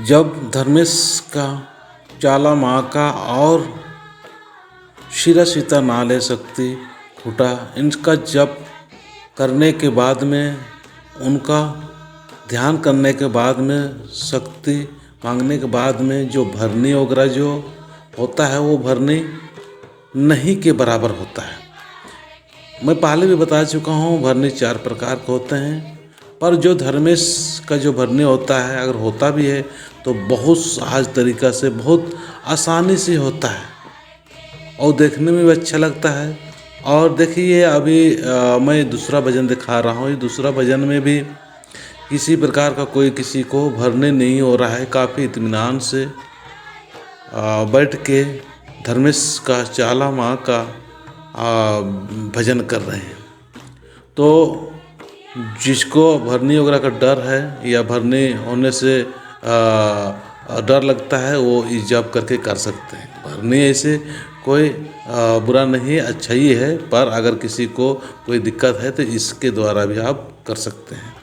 जब धर्मेश का चाला माँ का और शिरा सीता ना ले सकती खूटा, इनका जप करने के बाद में, उनका ध्यान करने के बाद में, शक्ति मांगने के बाद में जो भरनी वगैरह जो होता है वो भरनी नहीं के बराबर होता है। मैं पहले भी बता चुका हूँ भरनी 4 प्रकार के होते हैं, पर जो धर्मेश का जो भरनी होता है, अगर होता भी है तो बहुत सहज तरीक़ा से, बहुत आसानी से होता है और देखने में भी अच्छा लगता है। और देखिए अभी मैं दूसरा भजन दिखा रहा हूँ। ये दूसरा भजन में भी किसी प्रकार का कोई किसी को भरने नहीं हो रहा है, काफ़ी इत्मीनान से बैठ के धर्मेश का चाला माँ का भजन कर रहे हैं। तो जिसको भरनी वगैरह का डर है या भरनी होने से डर लगता है, वो इस जप करके कर सकते हैं। भरनी ऐसे कोई बुरा नहीं है, अच्छा ही है, पर अगर किसी को कोई दिक्कत है तो इसके द्वारा भी आप कर सकते हैं।